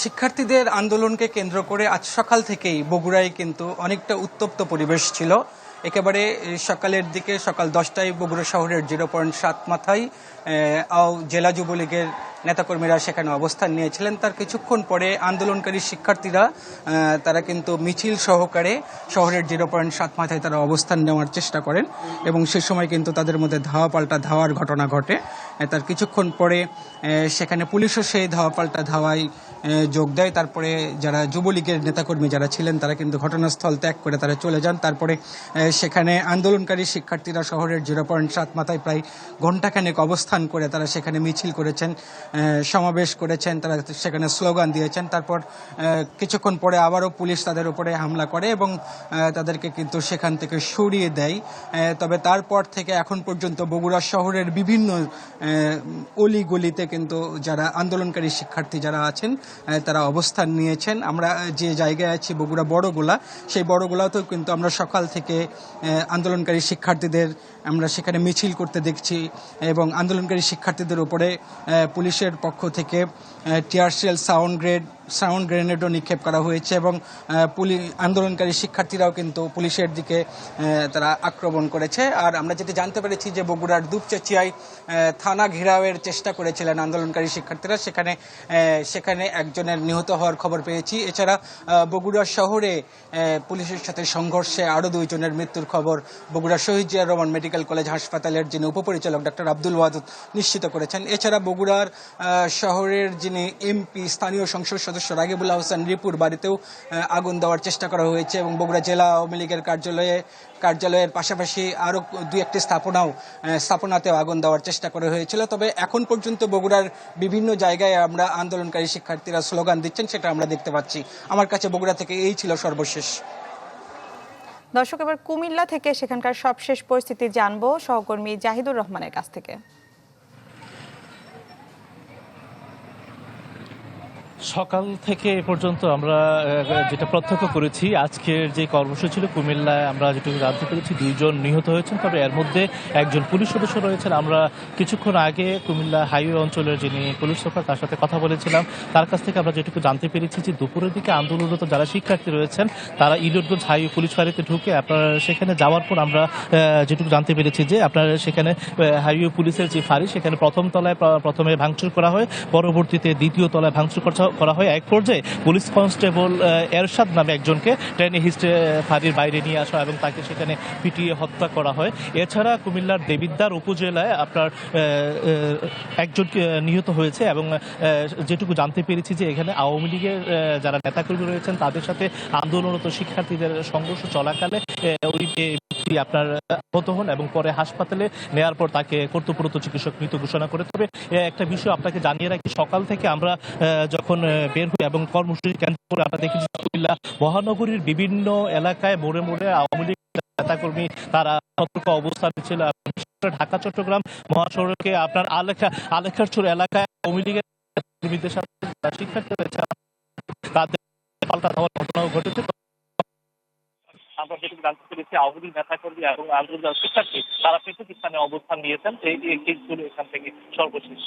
শিক্ষার্থীদের আন্দোলনকে কেন্দ্র করে আজ সকাল থেকেই বগুড়ায় কিন্তু অনেকটা উত্তপ্ত পরিবেশ ছিল। একেবারে সকালের দিকে সকাল 10টায় বগুড়া শহরের 0.7 মাথায় জেলা যুবলীগের নেতাকর্মীরা সেখানে অবস্থান নিয়েছিলেন। তার কিছুক্ষণ পরে আন্দোলনকারী শিক্ষার্থীরা তারা কিন্তু মিছিল সহকারে শহরের 0.7 মাথায় তারা অবস্থান নেওয়ার চেষ্টা করেন এবং সে সময় কিন্তু তাদের মধ্যে ধাওয়া পাল্টা ধাওয়ার ঘটনা ঘটে। তার কিছুক্ষণ পরে সেখানে পুলিশও সেই ধাওয়া পাল্টা ধাওয়ায় যোগ দেয়। তারপরে যারা যুবলীগের নেতাকর্মী যারা ছিলেন তারা কিন্তু ঘটনাস্থল ত্যাগ করে তারা চলে যান। তারপরে সেখানে আন্দোলনকারী শিক্ষার্থীরা শহরের 0.7 মাথায় প্রায় ঘণ্টাখানেক অবস্থান করে তারা সেখানে মিছিল করেছেন, সমাবেশ করেছেন, তারা সেখানে স্লোগান দিয়েছেন। তারপর কিছুক্ষণ পরে আবারও পুলিশ তাদের উপরে হামলা করে এবং তাদেরকে কিন্তু সেখান থেকে সরিয়ে দেয়। তবে তারপর থেকে এখন পর্যন্ত বগুড়া শহরের বিভিন্ন অলিগলিতে কিন্তু যারা আন্দোলনকারী শিক্ষার্থী যারা আছেন তারা অবস্থান নিয়েছেন। আমরা যে জায়গায় আছি বগুড়া বড়গোলা, সেই বড়গোলাতেও কিন্তু আমরা সকাল থেকে আন্দোলনকারী শিক্ষার্থীদের আমরা সেখানে মিছিল করতে দেখছি এবং আন্দোলনকারী শিক্ষার্থীদের উপরে পুলিশের পক্ষ থেকে টিয়ার শেল, সাউন্ড গ্রেনেডও নিক্ষেপ করা হয়েছে এবং আন্দোলনকারী শিক্ষার্থীরাও কিন্তু পুলিশের দিকে তারা আক্রমণ করেছে। আর আমরা যেটা জানতে পেরেছি যে বগুড়ার দুপচাচিয়ায় থানা ঘেরাওয়ের চেষ্টা করেছিলেন আন্দোলনকারী শিক্ষার্থীরা, সেখানে একজনের নিহত হওয়ার খবর পেয়েছি। এছাড়া বগুড়া শহরে পুলিশের সাথে সংঘর্ষে আরও 2 জনের মৃত্যুর খবর বগুড়া শহীদ জিয়া রহমান মেডিকেল কলেজ হাসপাতালের যিনি উপপরিচালক ডক্টর আব্দুল ওয়াদুদ নিশ্চিত করেছেন। এছাড়া বগুড়ার শহরের যিনি এমপি স্থানীয় সংসদ সদস্য রাগিবুল হোসেন রিপুর বাড়িতেও আগুন দেওয়ার চেষ্টা করা হয়েছে এবং বগুড়া জেলা আওয়ামী লীগের কার্যালয়ের পাশাপাশি আরও 2-1টি স্থাপনাতেও আগুন দেওয়ার চেষ্টা করা হয়েছিল। তবে এখন পর্যন্ত বগুড়ার বিভিন্ন জায়গায় আমরা আন্দোলনকারী শিক্ষার্থীরা স্লোগান দিচ্ছেন, সেটা আমরা দেখতে পাচ্ছি। আমার কাছে বগুড়া থেকে এই ছিল সর্বশেষ। দর্শক, এবার কুমিল্লা থেকে সেখানকার সবশেষ পরিস্থিতি জানবো সহকর্মী জাহিদুর রহমানের কাছ থেকে। সকাল থেকে এ পর্যন্ত আমরা যেটা প্রত্যক্ষ করেছি, আজকের যে কর্মসূচি ছিল কুমিল্লায় আমরা যেটুকু জানতে পেরেছি 2 জন নিহত হয়েছেন, তবে এর মধ্যে একজন পুলিশ সদস্য রয়েছেন। আমরা কিছুক্ষণ আগে কুমিল্লা হাইওয়ে অঞ্চলের যিনি পুলিশ সুপার তার সাথে কথা বলেছিলাম। তার কাছ থেকে আমরা যেটুকু জানতে পেরেছি যে দুপুরের দিকে আন্দোলনরত যারা শিক্ষার্থী রয়েছেন তারা ইলিয়টগঞ্জ হাইওয়ে পুলিশ ফাঁড়িতে ঢুকে আপনার সেখানে যাওয়ার পর আমরা যেটুকু জানতে পেরেছি যে আপনার সেখানে হাইওয়ে পুলিশের যে ফাঁড়ি সেখানে প্রথম তলায় প্রথমে ভাঙচুর করা হয়, পরবর্তীতে দ্বিতীয় তলায় ভাঙচুর করা হয়। এক পর্যায়ে পুলিশ কনস্টেবল এরশাদ নামে একজনকে টেনে হিস্টে ফাঁড়ির বাইরে নিয়ে আসা এবং তাকে সেখানে পিটিয়ে হত্যা করা হয়। এছাড়া কুমিল্লার দেবিদ্বার উপজেলায় আপনার একজন নিহত হয়েছে এবং যেটুকু জানতে পেরেছি যে এখানে আওয়ামী লীগের যারা নেতাকর্মী রয়েছেন তাদের সাথে আন্দোলনরত শিক্ষার্থীদের সংঘর্ষ চলাকালে ওই ব্যক্তি আপনার আহত হন এবং পরে হাসপাতালে নেওয়ার পর তাকে কর্তব্যরত চিকিৎসক মৃত ঘোষণা করে। তবে একটা বিষয় আপনাকে জানিয়ে রাখি, সকাল থেকে আমরা যখন বের হই এবং কর্মসূচি কেন্দ্র করে আমরা দেখেছি কুমিল্লা মহানগরীর বিভিন্ন এলাকায় মোড়ে মোড়ে আওয়ামী লীগ নেতাকর্মী তারা সতর্ক অবস্থানে ছিল। ঢাকা চট্টগ্রাম মহাসড়কে আপনার আলেখারচর এলাকায় আওয়ামী লীগের কর্মীদের সাথে শিক্ষার্থী রয়েছে তাদের পাল্টা ধাওয়ার ঘটনাও ঘটেছে। আমরা যেটুকু জানতে পেরেছি আওয়ামী লীগ নেতাকর্মী এবং আন্দোলন শিক্ষার্থী তারা পৃথক স্থানে অবস্থান নিয়েছেন। এই এখান থেকে সর্বশেষ।